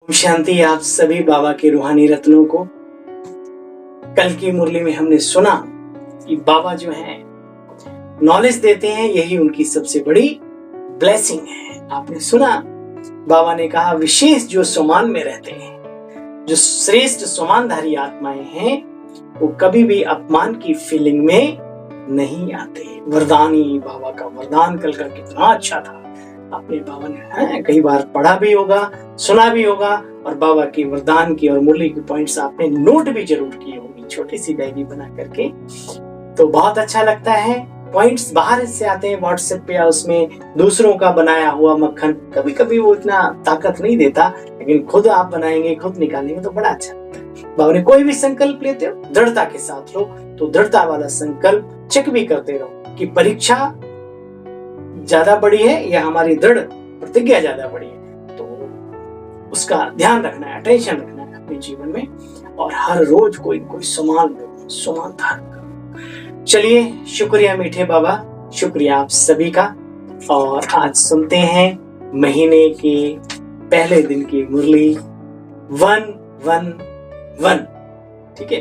शांति आप सभी बाबा के रूहानी रत्नों को। कल की मुरली में हमने सुना कि बाबा जो है नॉलेज देते हैं, यही उनकी सबसे बड़ी ब्लेसिंग है। आपने सुना बाबा ने कहा विशेष जो सोमान में रहते हैं, जो श्रेष्ठ सोमानधारी आत्माएं हैं, वो कभी भी अपमान की फीलिंग में नहीं आते। वरदानी बाबा का वरदान कल का कितना अच्छा था। आपने बाबा ने कई बार पढ़ा भी होगा, सुना भी होगा, और बाबा की वरदान की और मुरली की पॉइंट्स आपने नोट भी जरूर किए होंगे, छोटी सी डायरी बना करके। तो बहुत अच्छा लगता है। पॉइंट्स बाहर से आते हैं व्हाट्सएप पे, या उसमें दूसरों का बनाया हुआ मक्खन कभी कभी वो इतना ताकत नहीं देता, लेकिन खुद आप बनाएंगे, खुद निकालेंगे तो बड़ा अच्छा लगता है। बाबा ने कोई भी संकल्प लेते हो दृढ़ता के साथ लो, तो दृढ़ता वाला संकल्प चेक भी करते रहो कि परीक्षा ज्यादा बड़ी है या हमारी दृढ़ प्रतिज्ञा ज्यादा बड़ी है। तो उसका ध्यान रखना है, अटेंशन रखना है अपने जीवन में, और हर रोज कोई कोई समान धारण करो। चलिए, शुक्रिया मीठे बाबा, शुक्रिया आप सभी का। और आज सुनते हैं महीने के पहले दिन की मुरली 111। ठीक है,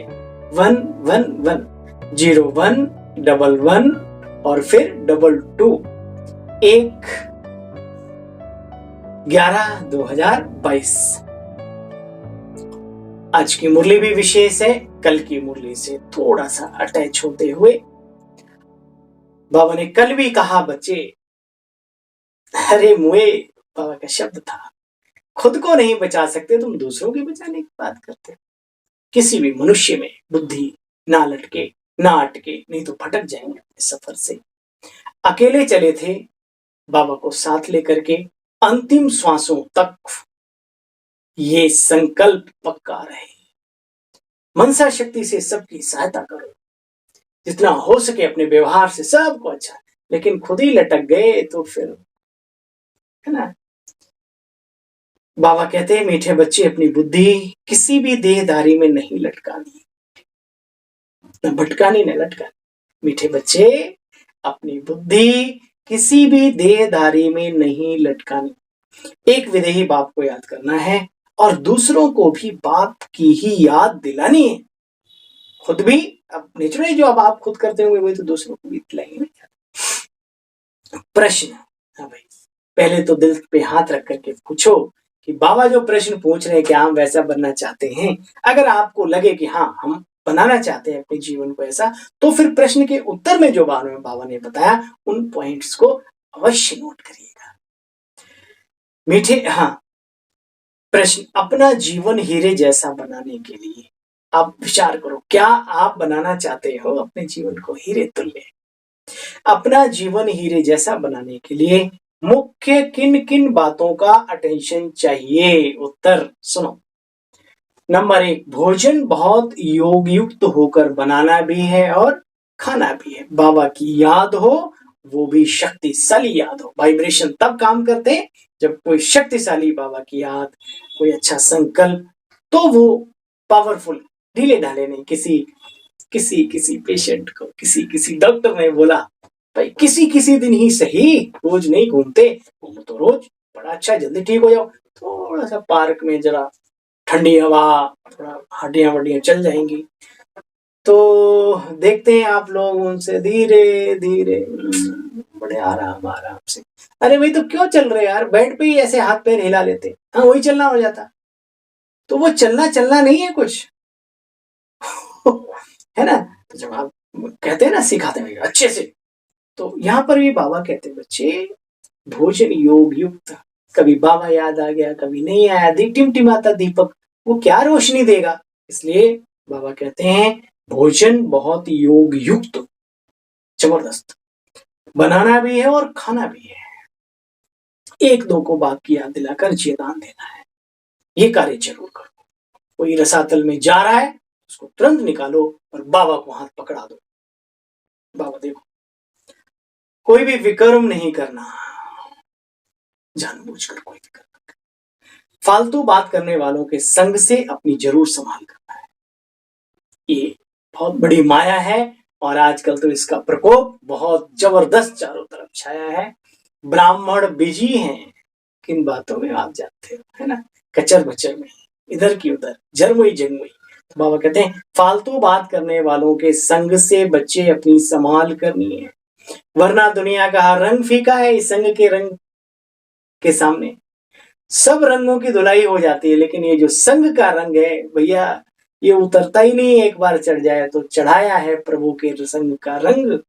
111, 0111 और फिर 22, 1/11/2022। आज की मुरली भी विशेष है, कल की मुरली से थोड़ा सा अटैच होते हुए। बाबा ने कल भी कहा बच्चे, अरे मुए, बाबा का शब्द था, खुद को नहीं बचा सकते तुम दूसरों की बचाने की बात करते। किसी भी मनुष्य में बुद्धि ना लटके, ना अटके, नहीं तो भटक जाएंगे अपने सफर से। अकेले चले थे बाबा को साथ लेकर के, अंतिम श्वासों तक ये संकल्प पक्का रहे। मनसा शक्ति से सबकी सहायता करो, जितना हो सके अपने व्यवहार से सबको अच्छा, लेकिन खुद ही लटक गए तो फिर, है ना। बाबा कहते हैं मीठे बच्चे, अपनी बुद्धि किसी भी देहधारी में नहीं लटकानी, न भटकानी न लटकानी। मीठे बच्चे, अपनी बुद्धि किसी भी देहधारी में नहीं लटकानी। एक विदेही बाप को याद करना है और दूसरों को भी बाप की ही याद दिलानी है। खुद भी अब नेचुरली जो अब आप खुद करते होंगे वही तो दूसरों को भी दिलाएंगे। प्रश्न, हाँ भाई, पहले तो दिल पे हाथ रख करके पूछो कि बाबा जो प्रश्न पूछ रहे हैं क्या हम वैसा बनना चाहते हैं। अगर आपको लगे कि हाँ हम बनाना चाहते हैं अपने जीवन को ऐसा, तो फिर प्रश्न के उत्तर में जो बाबा ने बताया उन पॉइंट्स को अवश्य नोट करिएगा मीठे। हाँ, प्रश्न, अपना जीवन हीरे जैसा बनाने के लिए आप विचार करो, क्या आप बनाना चाहते हो अपने जीवन को हीरे तुल्य? अपना जीवन हीरे जैसा बनाने के लिए मुख्य किन किन बातों का अटेंशन चाहिए? उत्तर सुनो। नंबर 1, भोजन बहुत योग युक्त होकर बनाना भी है और खाना भी है। बाबा की याद हो, वो भी शक्तिशाली याद हो। वाइब्रेशन तब काम करते हैं जब कोई शक्तिशाली बाबा की याद, कोई अच्छा संकल्प, तो वो पावरफुल, ढीले ढाले नहीं। किसी पेशेंट को किसी डॉक्टर ने बोला भाई किसी दिन ही सही, रोज नहीं घूमते, घूमो तो रोज, बड़ा अच्छा, जल्दी ठीक हो जाओ। थोड़ा सा पार्क में जरा ठंडी हवा, थोड़ा हड्डियां वड्डियां चल जाएंगी। तो देखते हैं आप लोग उनसे धीरे धीरे, बड़े आराम से, अरे भाई तो क्यों चल रहे यार, बेड पे ही ऐसे हाथ पैर हिला लेते, हाँ वही चलना हो जाता। तो वो चलना नहीं है कुछ है ना। तो जब आप कहते हैं ना, सिखाते हैं अच्छे से, तो यहाँ पर भी बाबा कहते हैं बच्चे भोजन योग युक्त। कभी बाबा याद आ गया, कभी नहीं आया, टिमटिमाता दीपक वो क्या रोशनी देगा। इसलिए बाबा कहते हैं भोजन बहुत योग युक्त, जबरदस्त बनाना भी है और खाना भी है। एक दो को बाप की याद दिलाकर चेतान देना है, ये कार्य जरूर करो। कोई रसातल में जा रहा है उसको तुरंत निकालो और बाबा को हाथ पकड़ा दो। बाबा देखो, कोई भी विकर्म नहीं करना, जानबूझकर कोई विकर्म। फालतू बात करने वालों के संग से अपनी जरूर संभाल करना है। ये बहुत बड़ी माया है और आजकल तो इसका प्रकोप बहुत जबरदस्त चारों तरफ छाया है। ब्राह्मण बिजी हैं, किन बातों में आप जानते हो, है ना। कचर बचर में, इधर की उधर, झरमुई झंगमुई। तो बाबा कहते हैं फालतू बात करने वालों के संग से बच्चे अपनी संभाल करनी है, वरना दुनिया का हर रंग फीका है इस संग के रंग के सामने। सब रंगों की धुलाई हो जाती है, लेकिन ये जो संग का रंग है भैया, ये उतरता ही नहीं। एक बार चढ़ जाए तो चढ़ाया है प्रभु के संग का रंग।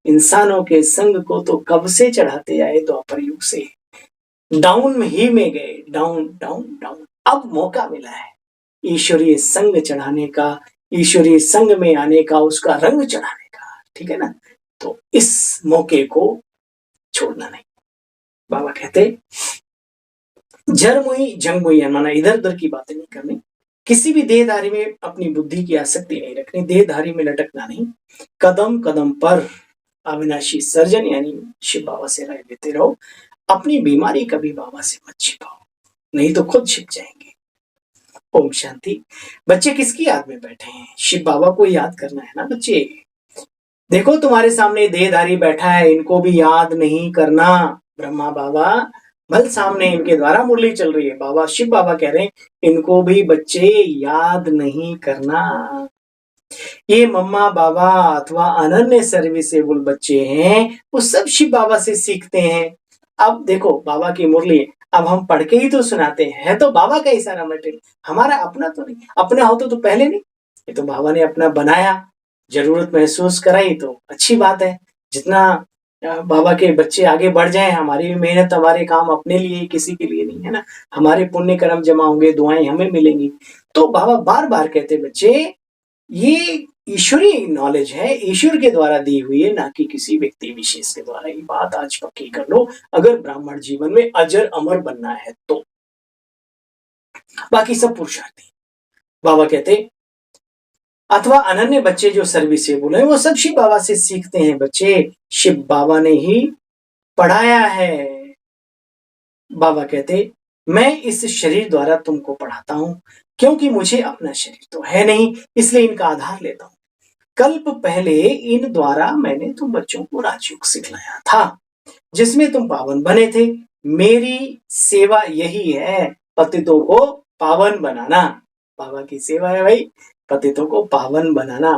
इंसानों के संग को तो कब से चढ़ाते आए द्वापर युग से, डाउन ही में गए, डाउन डाउन डाउन। अब मौका मिला है ईश्वरीय संग चढ़ाने का, ईश्वरीय संग में आने का, उसका रंग चढ़ाने का, ठीक है ना। तो इस मौके को छोड़ना नहीं। बाबा कहते झरमुई झंगमुई, माना इधर उधर की बातें नहीं करनी, किसी भी देहधारी में अपनी बुद्धि की आसक्ति नहीं रखनी, देहधारी में लटकना नहीं, कदम कदम पर अविनाशी सर्जन यानी शिव बाबा से राय लेते रहो। अपनी बीमारी कभी बाबा से मत छिपाओ, नहीं तो खुद छिप जाएंगे। ओम शांति। बच्चे किसकी याद में बैठे हैं? शिव बाबा को याद करना है ना बच्चे। देखो तुम्हारे सामने देहधारी बैठा है, इनको भी याद नहीं करना। ब्रह्मा बाबा भल सामने इनके द्वारा मुरली चल रही है, बाबा शिव बाबा कह रहे हैं इनको भी बच्चे याद नहीं करना। ये मम्मा बाबा अथवा अनन्य सर्विसेबल बच्चे हैं, वो सब शिव बाबा से सीखते हैं। अब देखो बाबा की मुरली, अब हम पढ़ के ही तो सुनाते हैं, है तो बाबा का ही सारा मटेरियल, हमारा अपना तो नहीं। अपना होता तो पहले नहीं, ये तो बाबा ने अपना बनाया, जरूरत महसूस कराई तो अच्छी बात है। जितना बाबा के बच्चे आगे बढ़ जाएं, हमारी मेहनत, हमारे काम अपने लिए, किसी के लिए नहीं, है ना। हमारे पुण्य कर्म जमा होंगे, दुआएं हमें मिलेंगी। तो बाबा बार बार कहते बच्चे ये ईश्वरीय नॉलेज है, ईश्वर के द्वारा दी हुई है, ना कि किसी व्यक्ति विशेष के द्वारा। ये बात आज पक्की कर लो, अगर ब्राह्मण जीवन में अजर अमर बनना है तो। बाकी सब पुरुषार्थी। बाबा कहते अथवा अनन्य बच्चे जो सर्विसेबल है, वो सब शिव बाबा से सीखते हैं बच्चे, शिव बाबा ने ही पढ़ाया है। बाबा कहते मैं इस शरीर द्वारा तुमको पढ़ाता हूं, क्योंकि मुझे अपना शरीर तो है नहीं, इसलिए इनका आधार लेता हूं। कल्प पहले इन द्वारा मैंने तुम बच्चों को राजयोग सिखलाया था, जिसमें तुम पावन बने थे। मेरी सेवा यही है, पतितों को पावन बनाना। बाबा की सेवा है भाई, पतितों को पावन बनाना।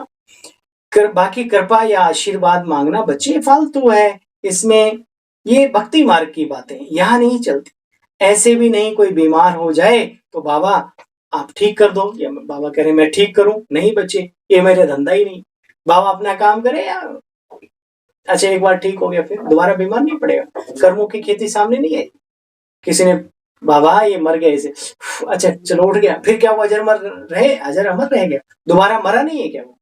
बाकी कृपा या आशीर्वाद मांगना बच्चे फालतू है, इसमें ये भक्ति मार्ग की बातें यहाँ नहीं चलती। ऐसे भी नहीं कोई बीमार हो जाए तो बाबा आप ठीक कर दो, या बाबा कह रहे मैं ठीक करूं, नहीं बच्चे ये मेरा धंधा ही नहीं। बाबा अपना काम करे यार, अच्छा एक बार ठीक हो गया फिर दोबारा बीमार नहीं पड़ेगा। कर्मों की खेती सामने नहीं है, किसी ने बाबा ये मर गया इसे, अच्छा चलो उठ गया, फिर क्या वो अजर अमर रह गया, दोबारा मरा नहीं है क्या वो?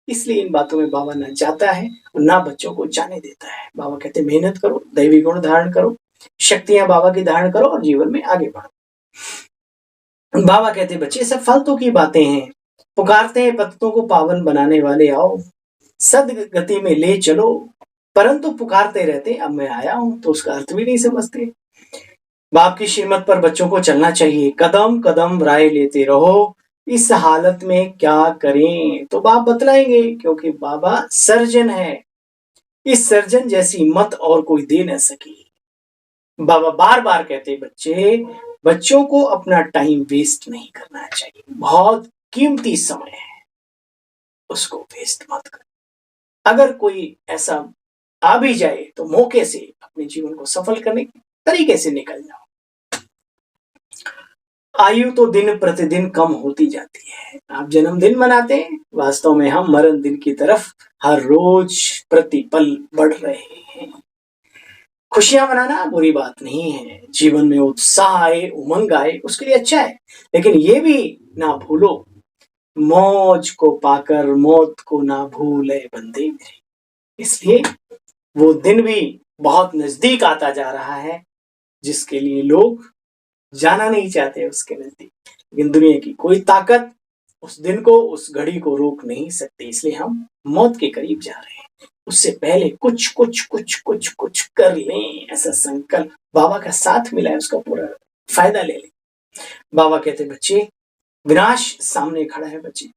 इसलिए इन बातों में बाबा ना जाता है और ना बच्चों को जाने देता है। बाबा कहते मेहनत करो, दैवी गुण धारण करो, शक्तियां बाबा की धारण करो और जीवन में आगे बढ़ो। बाबा कहते बच्चे सब फालतू की बातें हैं, पुकारते हैं पतितों को पावन बनाने वाले आओ, सदगति में ले चलो, परंतु पुकारते रहते अब मैं आया हूं, तो उसका अर्थ भी नहीं समझते। बाप की श्रीमत पर बच्चों को चलना चाहिए, कदम कदम राय लेते रहो, इस हालत में क्या करें तो बाप बतलाएंगे, क्योंकि बाबा सर्जन है, इस सर्जन जैसी मत और कोई दे न सकी। बाबा बार बार कहते बच्चों को अपना टाइम वेस्ट नहीं करना चाहिए, बहुत कीमती समय है, उसको वेस्ट मत कर। अगर कोई ऐसा आ भी जाए तो मौके से अपने जीवन को सफल करने के तरीके से निकल जाओ। आयु तो दिन प्रतिदिन कम होती जाती है, आप जन्मदिन मनाते हैं, वास्तव में हम मरण दिन की तरफ हर रोज प्रतिपल बढ़ रहे हैं। खुशियां मनाना बुरी बात नहीं है, जीवन में उत्साह आए, उमंग आए, उसके लिए अच्छा है, लेकिन ये भी ना भूलो मौज को पाकर मौत को ना भूले बंदे मेरे। इसलिए वो दिन भी बहुत नजदीक आता जा रहा है, जिसके लिए लोग जाना नहीं चाहते उसके नजदीक, लेकिन दुनिया की कोई ताकत उस दिन को, उस घड़ी को रोक नहीं सकती। इसलिए हम मौत के करीब जा रहे हैं, उससे पहले कुछ कुछ कुछ कुछ कुछ कर लें, ऐसा संकल्प। बाबा का साथ मिला है, उसका पूरा फायदा ले लें। बाबा कहते बच्चे विनाश सामने खड़ा है, बच्चे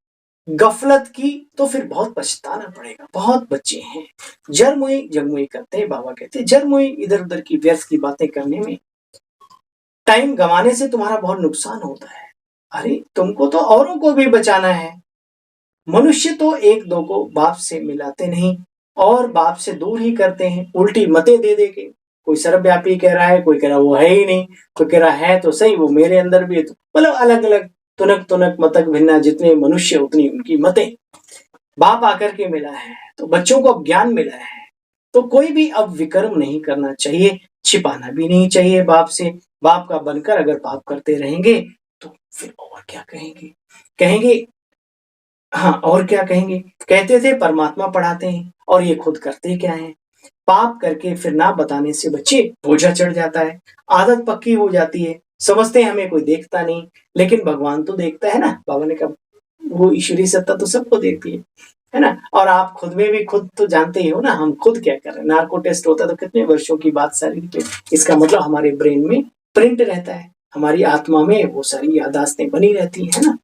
गफलत की तो फिर बहुत पछताना पड़ेगा। बहुत बच्चे हैं जरमुई जगमुई करते हैं, बाबा कहते जरमुई इधर उधर की व्यर्थ की बातें करने में टाइम गंवाने से तुम्हारा बहुत नुकसान होता है। अरे तुमको तो औरों को भी बचाना है। मनुष्य तो एक दो को बाप से मिलाते नहीं और बाप से दूर ही करते हैं, उल्टी मतें दे दे के। कोई सर्वव्यापी कह रहा है, कोई कह रहा है वो है ही नहीं, कोई कह रहा है तो सही वो मेरे अंदर भी है। तो मतलब अलग अलग तुनक तुनक मतक भिन्ना, जितने मनुष्य उतनी उनकी मतें। बाप आकर के मिला है तो बच्चों को अब ज्ञान मिला है, तो कोई भी अब विकर्म नहीं करना चाहिए, छिपाना भी नहीं चाहिए बाप से। बाप का बनकर अगर पाप करते रहेंगे तो फिर और क्या कहेंगे, कहेंगे हाँ और क्या कहेंगे, कहते थे परमात्मा पढ़ाते हैं और ये खुद करते क्या है। पाप करके फिर ना बताने से बच्चे बोझा चढ़ जाता है, आदत पक्की हो जाती है, समझते हैं हमें कोई देखता नहीं, लेकिन भगवान तो देखता है ना। बाबा ने कहा वो ईश्वरीय सत्ता तो सबको देखती है ना। और आप खुद में भी खुद तो जानते ही हो ना, हम खुद क्या कर रहे हैं। नार्को टेस्ट होता है तो कितने वर्षों की बात सारी, इसका मतलब हमारे ब्रेन में प्रिंट रहता है, हमारी आत्मा में वो सारी यादाश्तें बनी रहती है ना।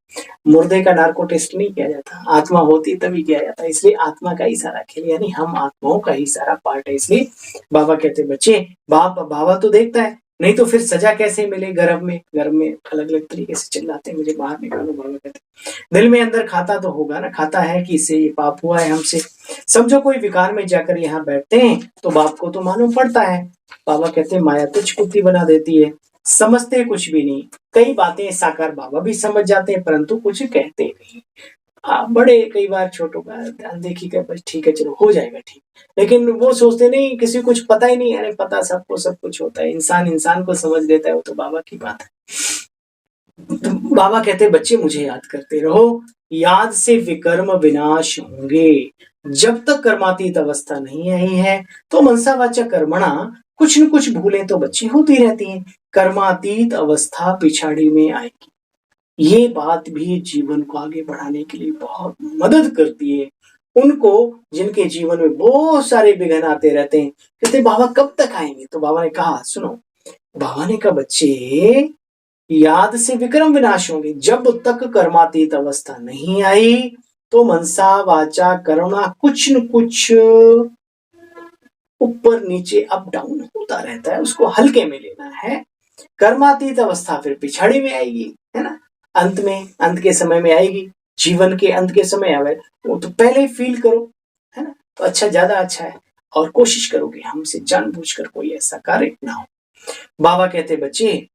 मुर्दे का नार्को टेस्ट नहीं किया जाता, आत्मा होती तभी किया जाता है। इसलिए आत्मा का ही सारा खेल, यानी हम आत्माओं का ही सारा पार्ट है। इसलिए बाबा कहते बच्चे बाबा तो देखता है, नहीं तो फिर सजा कैसे मिले। गर्भ में अलग अलग तरीके से चिल्लाते मुझे बाहर निकालो। बाबा कहते दिल में अंदर खाता तो होगा ना, खाता है कि इससे ये पाप हुआ है हमसे। समझो कोई विकार में जाकर यहाँ बैठते हैं तो बाप को तो मालूम पड़ता है। बाबा कहते माया तुझ कुत्ती बना देती है, समझते कुछ भी नहीं। कई बातें साकार बाबा भी समझ जाते हैं परंतु कुछ कहते नहीं। बड़े कई बार छोटों का ध्यान देखी कर बस ठीक है चलो हो जाएगा ठीक, लेकिन वो सोचते नहीं किसी कुछ पता ही नहीं। अरे पता सबको सब कुछ होता है, इंसान इंसान को समझ लेता है, वो तो बाबा की बात है। तो बाबा कहते बच्चे मुझे याद करते रहो, याद से विकर्म विनाश होंगे। जब तक कर्मातीत अवस्था नहीं आई है तो मनसा वाचा कर्मणा कुछ न कुछ भूलें तो बच्ची होती रहती हैं। कर्मातीत अवस्था पिछाड़ी में आएगी। ये बात भी जीवन को आगे बढ़ाने के लिए बहुत मदद करती है। उनको जिनके जीवन में बहुत सारे विघ्न आते रहते हैं, कहते बाबा कब तक आएंगे। तो बाबा ने कहा सुनो, बाबा ने कहा बच्चे याद से विक्रम विनाश होंगे। जब तक कर्मातीत अवस्था नहीं आई तो मनसा वाचा कर्मणा कुछ न कुछ ऊपर नीचे अप डाउन होता रहता है, उसको हल्के में लेना है। कर्मातीत अवस्था फिर पिछाड़ी में आएगी, है ना, अंत के समय में आएगी। जीवन के अंत के समय आवे वो तो पहले ही फील करो, है ना, तो अच्छा ज्यादा अच्छा है। और कोशिश करो कि हमसे जानबूझकर कोई ऐसा कार्य ना हो। बाबा कहते बच्चे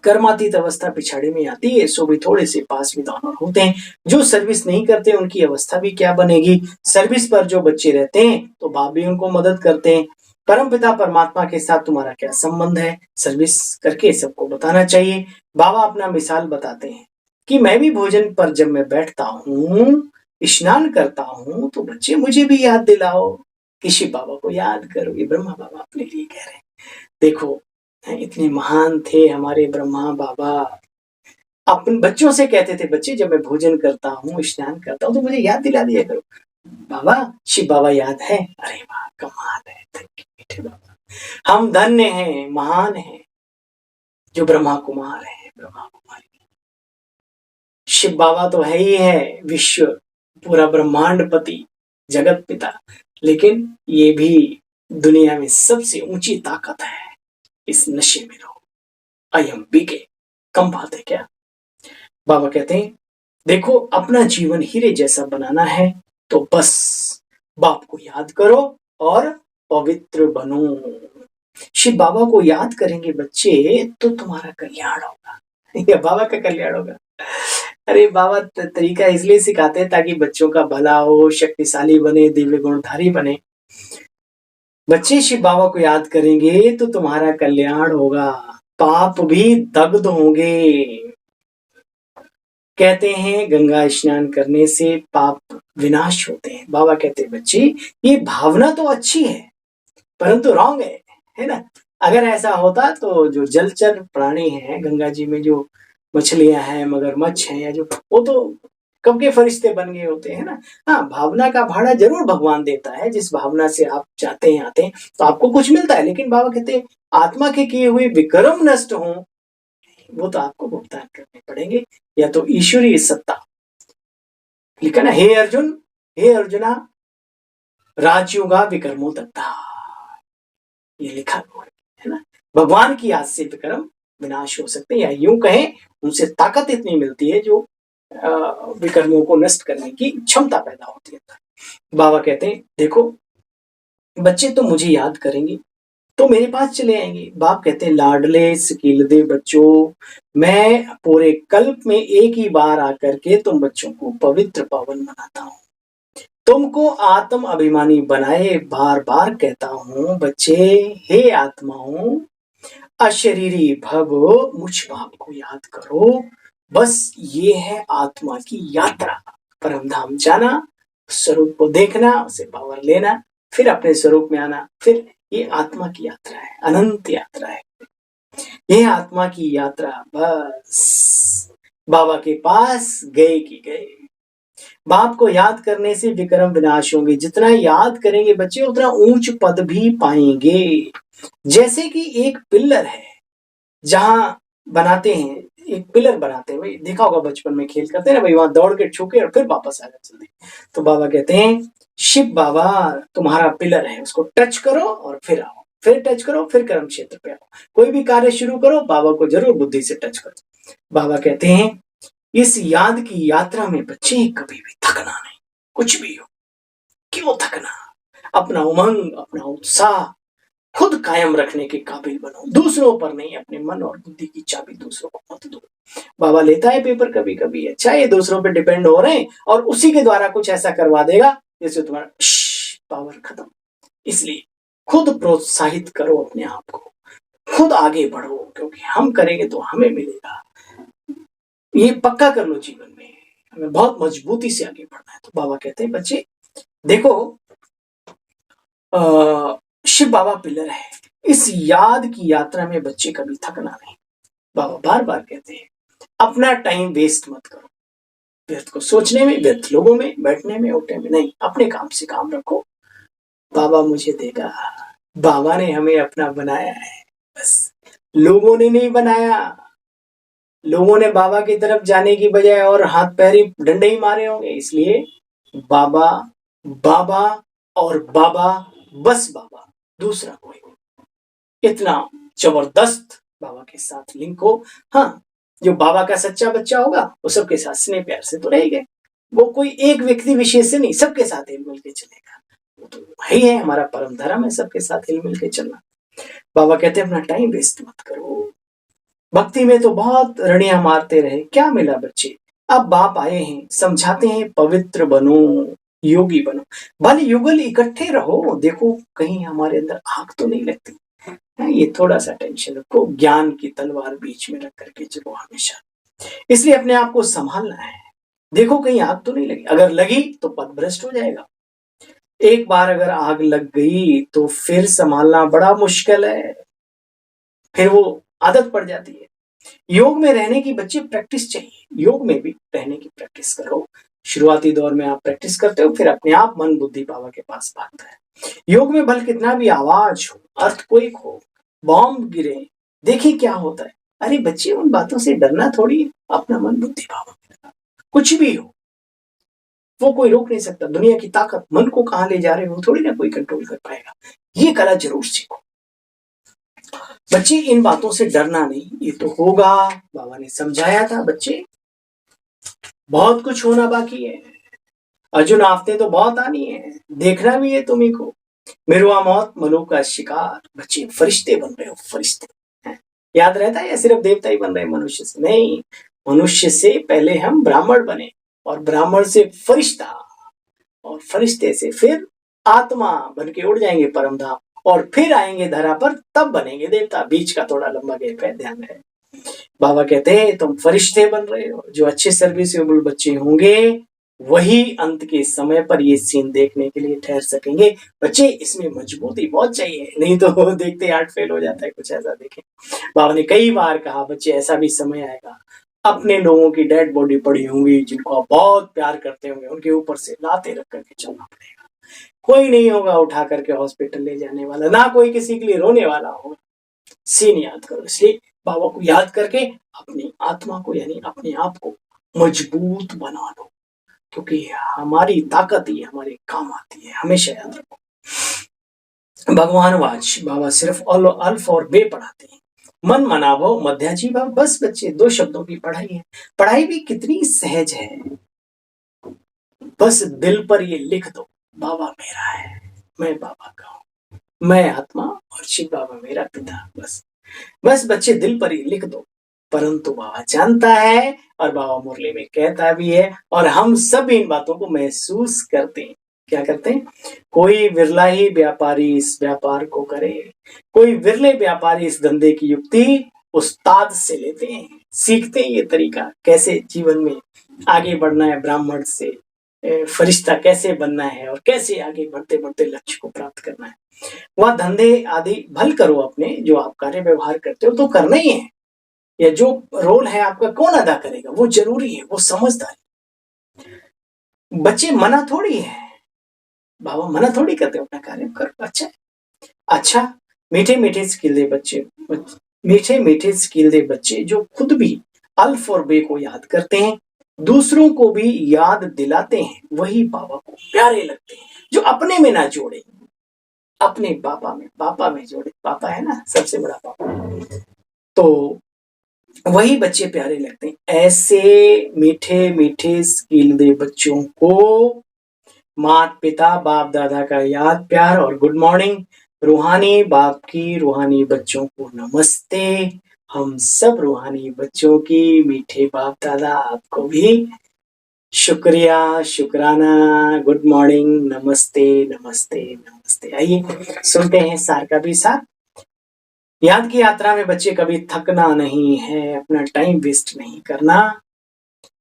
कर्मातीत अवस्था पिछाड़ी में आती है, सो भी थोड़े से पास में ऑनर होते हैं। जो सर्विस नहीं करते उनकी अवस्था भी क्या बनेगी। सर्विस पर जो बच्चे रहते हैं तो बाप भी उनको मदद करते हैं। परम पिता परमात्मा के साथ तुम्हारा क्या संबंध है, सर्विस करके सबको बताना चाहिए। बाबा अपना मिसाल बताते हैं कि मैं भी भोजन पर जब मैं बैठता हूँ, स्नान करता हूँ, तो बच्चे मुझे भी याद दिलाओ कि शिव बाबा को याद करो। ये ब्रह्मा बाबा अपने लिए कह रहे हैं। देखो इतने महान थे हमारे ब्रह्मा बाबा, अपने बच्चों से कहते थे बच्चे जब मैं भोजन करता हूँ स्नान करता हूँ तो मुझे याद दिला दिया करो। बाबा शिव बाबा याद है, अरे वाह कमाल है, मीठे बाबा। हम धन्य हैं, महान हैं जो ब्रह्मा कुमार है, ब्रह्मा कुमारी। शिव बाबा तो है ही है, विश्व पूरा ब्रह्मांड पति, जगत पिता, लेकिन ये भी दुनिया में सबसे ऊंची ताकत है। इस नशे में रहो, अयम बीके, कम बात है क्या। बाबा कहते हैं देखो अपना जीवन हीरे जैसा बनाना है तो बस बाप को याद करो और पवित्र बनो। शिव बाबा को याद करेंगे बच्चे तो तुम्हारा कल्याण होगा, या बाबा का कल्याण होगा। अरे बाबा तरीका इसलिए सिखाते हैं ताकि बच्चों का भला हो, शक्तिशाली बने, दिव्य गुणधारी बने। बच्चे शिव बाबा को याद करेंगे तो तुम्हारा कल्याण होगा, पाप भी दग्ध होंगे। कहते हैं गंगा स्नान करने से पाप विनाश होते हैं। बाबा कहते हैं बच्चे ये भावना तो अच्छी है परंतु रॉन्ग है ना। अगर ऐसा होता तो जो जलचर प्राणी हैं, गंगा जी में जो मछलियां हैं, मगरमच्छ हैं, या जो वो तो कब के फरिश्ते बन गए होते हैं ना। हाँ, भावना का भाड़ा जरूर भगवान देता है, जिस भावना से आप जाते हैं आते हैं तो आपको कुछ मिलता है। लेकिन बाबा कहते हैं आत्मा के किए हुए विक्रम नष्ट हो वो तो आपको भुगतान करने पड़ेंगे, या तो ईश्वरीय सत्ता। लिखा ना हे अर्जुन, हे अर्जुना राजयोगा विक्रमो दत्ता, ये लिखा है ना। भगवान की याद से विक्रम विनाश हो सकते हैं, या यूं कहें उनसे ताकत इतनी मिलती है जो विकर्मों को नष्ट करने की क्षमता पैदा होती है। बाबा कहते हैं देखो बच्चे तो मुझे याद करेंगे तो मेरे पास चले आएंगे। बाप कहते हैं लाडले सिकिलदे बच्चों, मैं पूरे कल्प में एक ही बार आकर के तुम बच्चों को पवित्र पावन बनाता हूँ, तुमको आत्म अभिमानी बनाए बार बार कहता हूँ बच्चे, हे आत्माओं अशरीरी भव मुझ बाप को याद करो। बस ये है आत्मा की यात्रा, परम धाम जाना, स्वरूप को देखना, उसे पावर लेना, फिर अपने स्वरूप में आना। फिर ये आत्मा की यात्रा है, अनंत यात्रा है। ये आत्मा की यात्रा बस बाबा के पास गए कि गए। बाप को याद करने से विक्रम विनाश होंगे। जितना याद करेंगे बच्चे उतना ऊंच पद भी पाएंगे। जैसे कि एक पिलर है, जहां बनाते हैं एक पिलर बनाते हैं, भाई देखा होगा बचपन में खेल करते हैं ना भाई, वहां दौड़ के छुके और फिर वापस आ जाते जल्दी। तो बाबा कहते हैं शिव बाबा तुम्हारा पिलर है, उसको टच करो और फिर आओ, फिर टच करो, फिर कर्म क्षेत्र पे आओ। कोई भी कार्य शुरू करो बाबा को जरूर बुद्धि से टच करो। बाबा कहते हैं इस याद की यात्रा में बच्चे कभी भी थकना नहीं, कुछ भी हो क्यों थकना। अपना उमंग अपना उत्साह खुद कायम रखने के काबिल बनो, दूसरों पर नहीं, अपने मन और बुद्धि की चाबी दूसरों को मत दो। बाबा लेता है पेपर कभी कभी, अच्छा ये दूसरों पे डिपेंड हो रहे हैं और उसी के द्वारा कुछ ऐसा करवा देगा जिससे तुम्हारा पावर खत्म। इसलिए खुद प्रोत्साहित करो अपने आप को, खुद आगे बढ़ो, क्योंकि हम करेंगे तो हमें मिलेगा। ये पक्का कर लो जीवन में, हमें बहुत मजबूती से आगे बढ़ना है। तो बाबा कहते हैं बच्चे देखो शिव बाबा पिलर है, इस याद की यात्रा में बच्चे कभी थकना नहीं। बाबा बार बार कहते हैं अपना टाइम वेस्ट मत करो, व्यर्थ को सोचने में, व्यर्थ लोगों में, बैठने में, उठने में नहीं, अपने काम से काम रखो। बाबा मुझे देगा, बाबा ने हमें अपना बनाया है, बस लोगों ने नहीं बनाया। लोगों ने बाबा की तरफ जाने की बजाय और हाथ पैरी डंडे ही मारे होंगे। इसलिए बाबा बाबा और बाबा, बस बाबा, दूसरा कोई नहीं। इतना जबरदस्त बाबा के साथ लिंक हो। हाँ, जो बाबा का सच्चा बच्चा होगा वो सबके साथ स्नेह प्यार से तो रहेगा, वो कोई एक व्यक्ति विशेष से नहीं, सबके साथ हिल मिल के चलेगा। वो तो है ही है, हमारा परम धर्म है सबके साथ हिल मिल के चलना। बाबा कहते हैं अपना टाइम वेस्ट मत करो। भक्ति में तो बहुत रड़ियां मारते रहे, क्या मिला बच्चे। अब बाप आए हैं, समझाते हैं पवित्र बनो, योगी बनो, भल युगल इकट्ठे रहो, देखो कहीं हमारे अंदर आग तो नहीं लगती। ये थोड़ा सा टेंशन रखो, ज्ञान की तलवार बीच में रख करके चलो हमेशा। इसलिए अपने आप को संभालना है, देखो कहीं आग तो नहीं लगी। अगर लगी तो पथ भ्रष्ट हो जाएगा। एक बार अगर आग लग गई तो फिर संभालना बड़ा मुश्किल है, फिर वो आदत पड़ जाती है। योग में रहने की बच्चे प्रैक्टिस चाहिए, योग में भी रहने की प्रैक्टिस करो। शुरुआती दौर में आप प्रैक्टिस करते हो, फिर अपने आप मन बुद्धि बाबा के पास भागता है। योग में भले कितना भी आवाज हो, अर्थक्वेक हो, बॉम्ब गिरे, देखिए क्या होता है। अरे बच्चे उन बातों से डरना थोड़ी, अपना मन बुद्धि बाबा में लगा। कुछ भी हो वो कोई रोक नहीं सकता। दुनिया की ताकत मन को कहां ले जा रहे हो थोड़ी ना कोई कंट्रोल कर पाएगा। ये कला जरूर सीखो बच्चे, इन बातों से डरना नहीं, ये तो होगा। बाबा ने समझाया था बच्चे बहुत कुछ होना बाकी है, अर्जुन आफ्ते तो बहुत आनी है, देखना भी है तुम्ही को। मिरुआ मौत मलो का शिकार, बच्चे फरिश्ते बन रहे हो, फरिश्ते। याद रहता है या सिर्फ देवता ही बन रहे मनुष्य से? नहीं, मनुष्य से पहले हम ब्राह्मण बने और ब्राह्मण से फरिश्ता और फरिश्ते से फिर आत्मा बन के उड़ जाएंगे परम धाम और फिर आएंगे धरा पर, तब बनेंगे देवता। बीच का थोड़ा लंबा गैप है, ध्यान रहे। बाबा कहते हैं तुम फरिश्ते बन रहे हो। जो अच्छे सर्विसेबल बच्चे होंगे वही अंत के समय पर ये सीन देखने के लिए ठहर सकेंगे। बच्चे इसमें मजबूती बहुत चाहिए, नहीं तो देखते आर्ट फेल हो जाता है। कुछ ऐसा देखें, बाबा ने कई बार कहा बच्चे ऐसा भी समय आएगा, अपने लोगों की डेड बॉडी पड़ी होंगी जिनको आप बहुत प्यार करते होंगे, उनके ऊपर से लाते रख करके चलना पड़ेगा। कोई नहीं होगा उठा करके हॉस्पिटल ले जाने वाला, ना कोई किसी के लिए रोने वाला होगा। सीन याद करो। इसलिए बाबा को याद करके अपनी आत्मा को यानी अपने आप को मजबूत बना लो, क्योंकि हमारी ताकत ही हमारे काम आती है, हमेशा याद रखो। भगवान वाच बाबा सिर्फ अल्फ और बे पढ़ाते हैं, मन मनावो मध्याजी भाव। बस बच्चे, 2 शब्दों की पढ़ाई है। पढ़ाई भी कितनी सहज है। बस दिल पर ये लिख दो, बाबा मेरा है, मैं बाबा का हूं, मैं आत्मा और शिव बाबा मेरा पिता। बस बस बच्चे दिल पर ही लिख दो। परंतु बाबा जानता है और बाबा मुरली में कहता भी है, और हम सब इन बातों को महसूस करते हैं। क्या करते हैं? कोई विरला ही व्यापारी इस व्यापार को करे, कोई विरले व्यापारी इस धंधे की युक्ति उस्ताद से लेते हैं, सीखते हैं ये तरीका कैसे जीवन में आगे बढ़ना है, ब्राह्मण से फरिश्ता कैसे बनना है और कैसे आगे बढ़ते बढ़ते लक्ष्य को प्राप्त करना है। वह धंधे आदि भल करो अपने, जो आप कार्य व्यवहार करते हो तो करना ही है, या जो रोल है आपका कौन अदा करेगा वो जरूरी है, वो समझदारी। बच्चे मना थोड़ी है, बाबा मना थोड़ी करते अपना कार्य करो। अच्छा अच्छा, मीठे मीठे स्किल दे बच्चे, मीठे मीठे स्किल दे बच्चे जो खुद भी अल्फ और बे को याद करते हैं, दूसरों को भी याद दिलाते हैं, वही बाबा को प्यारे लगते हैं। जो अपने में ना जोड़े, अपने पापा में जोड़े। पापा है ना सबसे बड़ा पापा, तो वही बच्चे प्यारे लगते हैं। ऐसे मीठे मीठे स्किल दे बच्चों को माता पिता बाप दादा का याद प्यार और गुड मॉर्निंग। रूहानी बाप की रूहानी बच्चों को नमस्ते। हम सब रूहानी बच्चों की मीठे बाप दादा आपको भी शुक्रिया, शुक्राना, गुड मॉर्निंग, नमस्ते नमस्ते नमस्ते। आइए सुनते हैं सार का भी सार। याद की यात्रा में बच्चे कभी थकना नहीं है, अपना टाइम वेस्ट नहीं करना।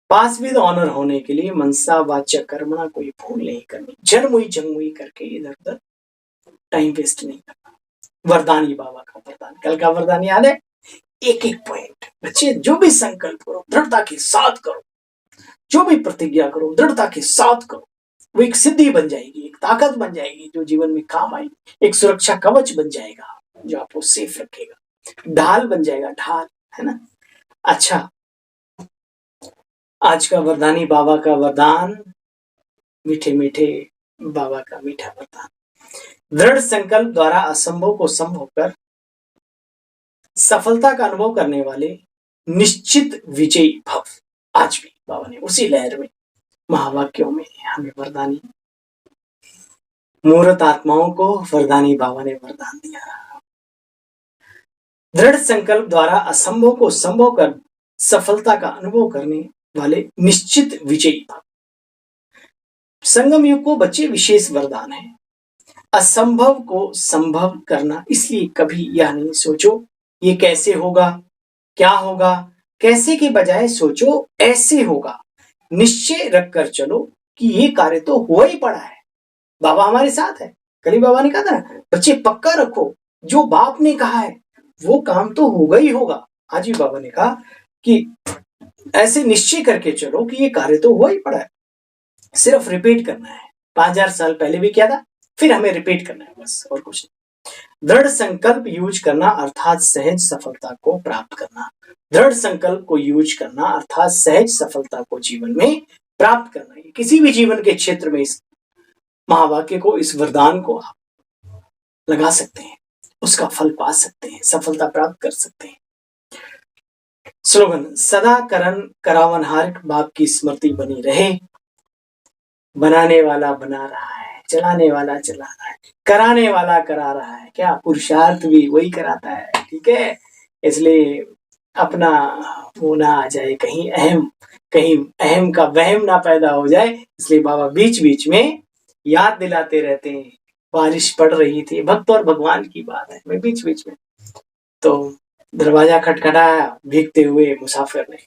पास विद ऑनर होने के लिए मनसा वाचा कर्मणा कोई भूल नहीं करनी, जन्मुई जन्मुई करके इधर उधर टाइम वेस्ट नहीं करना। वरदानी बाबा का वरदान, कल का वरदान याद है? एक एक पॉइंट। बच्चे जो भी संकल्प करो दृढ़ता के साथ करो, जो भी प्रतिज्ञा करो दृढ़ता के साथ करो, वो एक सिद्धि बन जाएगी, एक ताकत बन जाएगी जो जीवन में काम आएगी, एक सुरक्षा कवच बन जाएगा जो आपको सेफ रखेगा, ढाल बन जाएगा, ढाल, है ना। अच्छा, आज का वरदानी बाबा का वरदान, मीठे मीठे बाबा का मीठा वरदान। दृढ़ संकल्प द्वारा असंभव को संभव कर सफलता का अनुभव करने वाले निश्चित विजयी भव। आज भी बाबा ने उसी लहर में महावाक्यों में हमें वरदानी मूर्त आत्माओं को वरदानी बाबा ने वरदान दिया। दृढ़ संकल्प द्वारा असंभव को संभव कर सफलता का अनुभव करने वाले निश्चित विजयी भव। संगम युग को बच्चे विशेष वरदान है। असंभव को संभव करना, इसलिए कभी यह नहीं सोचो ये कैसे होगा, क्या होगा, कैसे के बजाय सोचो ऐसे होगा। निश्चय रखकर चलो कि ये कार्य तो हुआ ही पड़ा है, बाबा हमारे साथ है। कल बाबा ने कहा था ना, बच्चे पक्का रखो जो बाप ने कहा है वो काम तो होगा ही होगा। आज भी बाबा ने कहा कि ऐसे निश्चय करके चलो कि ये कार्य तो हुआ ही पड़ा है, सिर्फ रिपीट करना है। 5000 साल पहले भी किया था, फिर हमें रिपीट करना है, बस और कुछ नहीं। दृढ़ संकल्प यूज करना अर्थात सहज सफलता को प्राप्त करना। दृढ़ संकल्प को यूज करना अर्थात सहज सफलता को जीवन में प्राप्त करना। किसी भी जीवन के क्षेत्र में इस महावाक्य को, इस वरदान को आप लगा सकते हैं, उसका फल पा सकते हैं, सफलता प्राप्त कर सकते हैं। स्लोगन, सदा करन करावनहार बाप की स्मृति बनी रहे। बनाने वाला बना रहा है, चलाने वाला चला रहा है, कराने वाला करा रहा है। क्या पुरुषार्थ भी वही कराता है, ठीक है। इसलिए अपना वो ना आ जाए, कहीं अहम का वहम ना पैदा हो जाए। इसलिए बाबा बीच बीच में याद दिलाते रहते हैं। बारिश पड़ रही थी, भक्त और भगवान की बात है, मैं बीच बीच में तो दरवाजा खटखटाया, भीगते हुए मुसाफिर ने।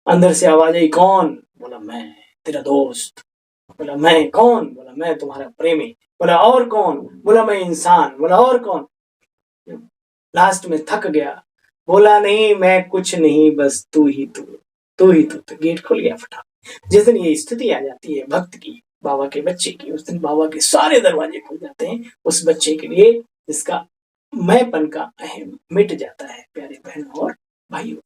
अंदर से आवाज आई, कौन? बोला मैं तेरा दोस्त। बोला मैं कौन? बोला मैं तुम्हारा प्रेमी। बोला और कौन? बोला मैं इंसान। बोला और कौन? लास्ट में थक गया, बोला नहीं मैं कुछ नहीं, बस तू ही तू, तू ही तू। तो गेट खुल गया फटाफट। जिस दिन ये स्थिति आ जाती है भक्त की, बाबा के बच्चे की, उस दिन बाबा के सारे दरवाजे खुल जाते हैं उस बच्चे के लिए जिसका मैंपन का अहम मिट जाता है। प्यारे बहनों और भाइयों,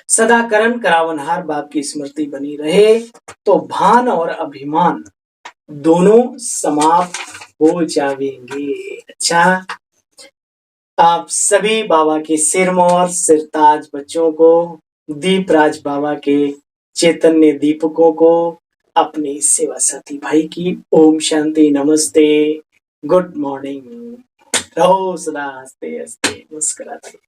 सदा करण करावनहार बाप की स्मृति बनी रहे तो भान और अभिमान दोनों समाप्त हो जाएंगे। अच्छा, आप सभी बाबा के सिरमौर सिरताज बच्चों को, दीपराज बाबा के चैतन्य दीपकों को, अपने सेवा साथी भाई की ओम शांति, नमस्ते, गुड मॉर्निंग। रहो सदा हंसते हंसते मुस्कुराते।